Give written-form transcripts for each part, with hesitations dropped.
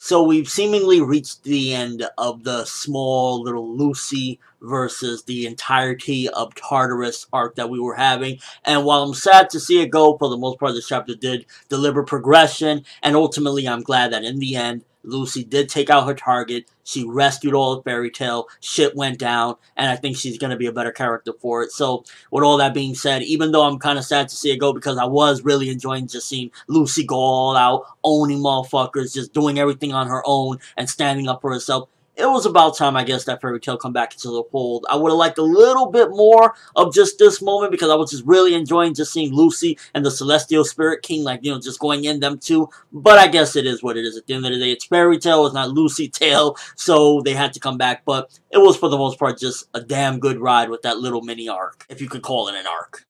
So we've seemingly reached the end of the small little Lucy versus the entirety of Tartarus arc that we were having. And while I'm sad to see it go, for the most part, this chapter did deliver progression. And ultimately, I'm glad that in the end, Lucy did take out her target. She rescued all of Fairy Tail. Shit went down. And I think she's going to be a better character for it. So, with all that being said, even though I'm kind of sad to see it go, because I was really enjoying just seeing Lucy go all out, owning motherfuckers, just doing everything on her own, and standing up for herself, it was about time, I guess, that Fairy Tail come back into the fold. I would have liked a little bit more of just this moment, because I was just really enjoying just seeing Lucy and the Celestial Spirit King, like, just going in them two. But I guess it is what it is. At the end of the day, it's Fairy Tail, it's not Lucy Tail, so they had to come back. But it was, for the most part, just a damn good ride with that little mini arc, if you could call it an arc.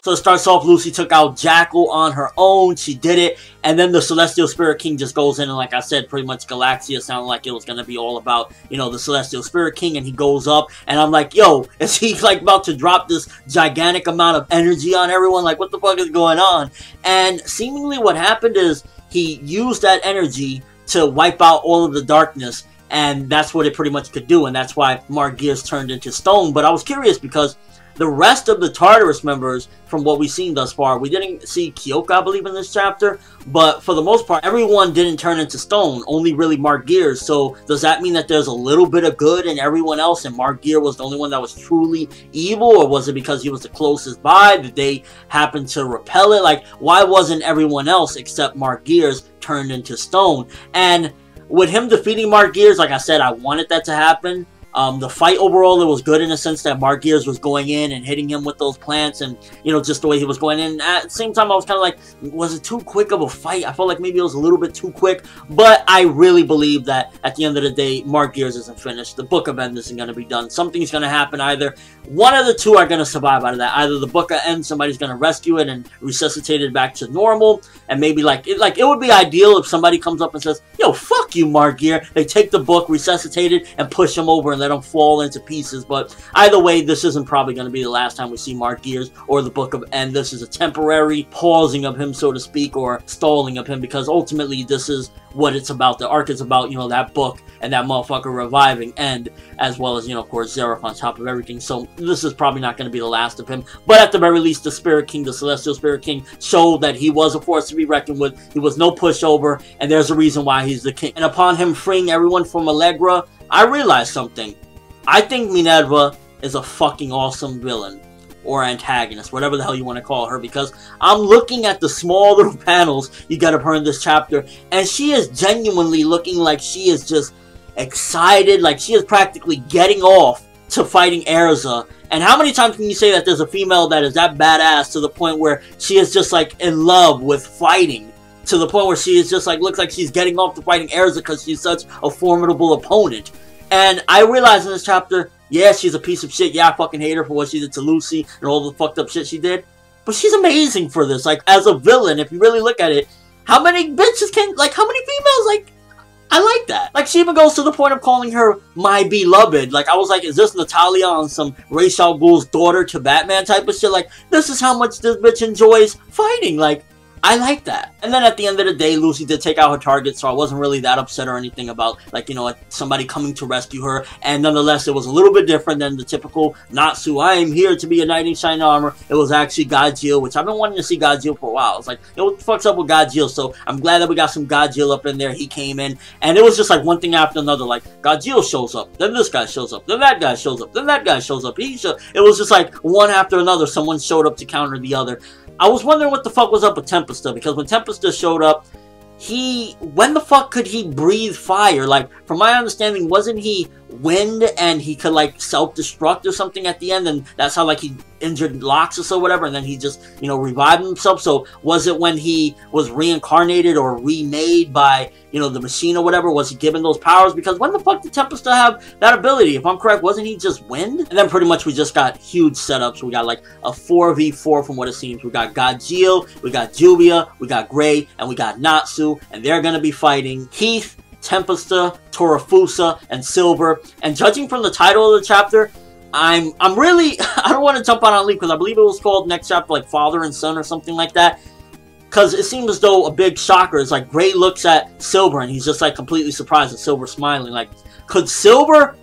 So it starts off, Lucy took out Jackal on her own. She did it. And then the Celestial Spirit King just goes in, and like I said, pretty much Galaxia sounded like it was going to be all about, the Celestial Spirit King, and he goes up, and I'm like, yo, is he like about to drop this gigantic amount of energy on everyone? Like, what the fuck is going on? And seemingly what happened is he used that energy to wipe out all of the darkness, and that's what it pretty much could do, and that's why Geer's turned into stone. But I was curious because the rest of the Tartarus members, from what we've seen thus far, we didn't see Kyoka, I believe, in this chapter, but for the most part, everyone didn't turn into stone, only really Geer. So does that mean that there's a little bit of good in everyone else, and Geer was the only one that was truly evil, or was it because he was the closest by? Did they happen to repel it? Like, why wasn't everyone else except Geer's turned into stone? And with him defeating Geer's, like I said, I wanted that to happen. The fight overall, it was good in the sense that Geer's was going in and hitting him with those plants, and just the way he was going in. At the same time, I was kind of like, was it too quick of a fight? I felt like maybe it was a little bit too quick, but I really believe that at the end of the day, Geer's isn't finished. The Book of End isn't going to be done. Something's going to happen. Either one of the two are going to survive out of that. Either the Book of End, somebody's going to rescue it and resuscitate it back to normal, and maybe it would be ideal if somebody comes up and says, yo, fuck you, Geer. They take the book, resuscitate it, and push him over and let them fall into pieces. But either way, this isn't probably going to be the last time we see Geer's or the Book of End. This is a temporary pausing of him, so to speak, or stalling of him, because ultimately this is what it's about. The arc is about, that book and that motherfucker reviving End, as well as, of course, Zeref on top of everything. So this is probably not going to be the last of him. But at the very least, the Spirit King, the Celestial Spirit King, showed that he was a force to be reckoned with. He was no pushover, and there's a reason why he's the king. And upon him freeing everyone from Allegra, I realized something. I think Minerva is a fucking awesome villain, or antagonist, whatever the hell you want to call her, because I'm looking at the small little panels you got of her in this chapter, and she is genuinely looking like she is just excited, like she is practically getting off to fighting Erza. And how many times can you say that there's a female that is that badass to the point where she is just like in love with fighting, to the point where she is just like, looks like she's getting off to fighting Erza because she's such a formidable opponent. And I realized in this chapter, yeah, she's a piece of shit. Yeah, I fucking hate her for what she did to Lucy and all the fucked up shit she did. But she's amazing for this. Like, as a villain, if you really look at it, how many bitches can, like, how many females, like, I like that. Like, she even goes to the point of calling her my beloved. Like, I was like, is this Natalia on some Ra's al Ghul's daughter to Batman type of shit? Like, this is how much this bitch enjoys fighting. Like, I like that. And then at the end of the day, Lucy did take out her target, so I wasn't really that upset or anything about, like, somebody coming to rescue her. And nonetheless, it was a little bit different than the typical Natsu, I am here to be a knight in shining armor. It was actually Geer, which I've been wanting to see Geer for a while. It's like, what the fuck's up with Geer? So I'm glad that we got some Geer up in there. He came in, and it was just like one thing after another. Like, Geer shows up, then this guy shows up, then that guy shows up, then that guy shows up. It was just like one after another, someone showed up to counter the other. I was wondering what the fuck was up with Tempesta, because when Tempesta showed up, when the fuck could he breathe fire? Like, from my understanding, wasn't he wind and he could, like, self-destruct or something at the end, and that's how, like, he injured Loxus or whatever, and then he just, revived himself? So, was it when he was reincarnated or remade by, the machine or whatever? Was he given those powers? Because when the fuck did Tempesta have that ability? If I'm correct, wasn't he just wind? And then pretty much we just got huge setups. We got, like, a 4v4 from what it seems. We got Geer, we got Juvia, we got Gray, and we got Natsu, and they're gonna be fighting Heath, Tempesta, Torafusa, and Silver. And judging from the title of the chapter, I'm really, I don't want to jump on a leap because I believe it was called next chapter, like Father and Son or something like that. because it seems as though a big shocker is like Gray looks at Silver and he's just like completely surprised and Silver smiling. Like, could Silver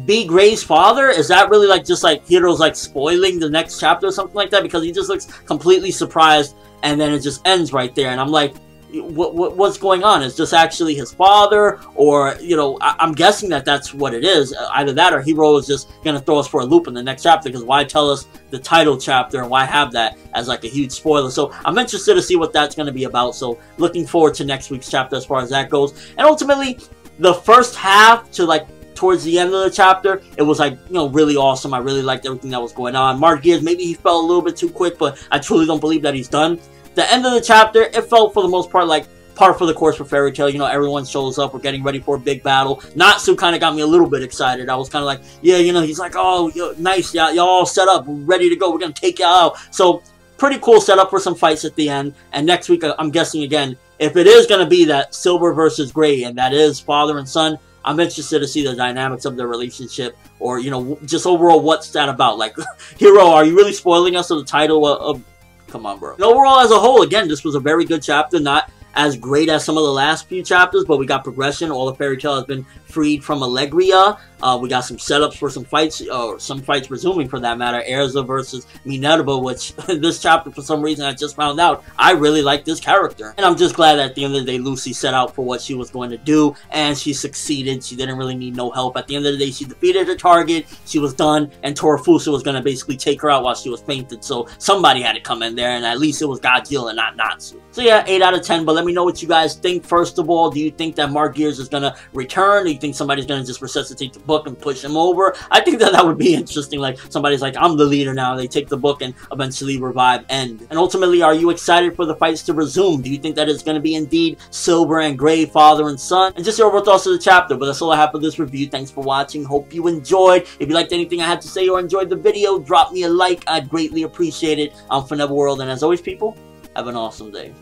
be Gray's father? Is that really like just like Hiro's like spoiling the next chapter or something like that? Because he just looks completely surprised and then it just ends right there. And I'm like, what's going on? Is this actually his father? Or, you know, I'm guessing that that's what it is. Either that or Hiro is just going to throw us for a loop in the next chapter, because why tell us the title chapter and why have that as like a huge spoiler? So I'm interested to see what that's going to be about. So looking forward to next week's chapter as far as that goes. And ultimately, the first half to like towards the end of the chapter, it was like, you know, really awesome. I really liked everything that was going on. Mark Gears, maybe he fell a little bit too quick, but I truly don't believe that he's done. The end of the chapter, it felt for the most part like par for the course for Fairy Tail. You know, everyone shows up, we're getting ready for a big battle. Natsu kind of got me a little bit excited. I was kind of like, yeah, you know, he's like, oh, nice, y'all all set up, we're ready to go, we're gonna take y'all out. So pretty cool setup for some fights at the end. And next week, I'm guessing again, if it is gonna be that Silver versus Gray, and that is father and son, I'm interested to see the dynamics of their relationship, or, you know, just overall, what's that about? Like, Hiro, are you really spoiling us of the title of come on, bro. And overall, as a whole, again, this was a very good chapter. Not as great as some of the last few chapters, but we got progression. All the Fairy Tail has been freed from Allegria. We got some setups for some fights, or some fights resuming for that matter. Erza versus Minerva, which this chapter, for some reason, I just found out, I really like this character. And I'm just glad that at the end of the day, Lucy set out for what she was going to do, and she succeeded. She didn't really need no help. At the end of the day, she defeated her target, she was done, and Torafusa was going to basically take her out while she was fainted. So somebody had to come in there, and at least it was Godzilla and not Natsu. So yeah, 8 out of 10, but let me know what you guys think. First of all, do you think that Mark Gears is going to return? Do you think somebody's going to just resuscitate the book and push him over? I think that would be interesting. Like, somebody's like, I'm the leader now. They take the book and eventually revive End. And ultimately, are you excited for the fights to resume? Do you think that it's going to be indeed Silver and Gray, father and son? And just your overall thoughts of the chapter. But that's all I have for this review. Thanks for watching. Hope you enjoyed. If you liked anything I had to say or enjoyed the video, drop me a like. I'd greatly appreciate it. I'm ForneverWorld, and as always, people, have an awesome day.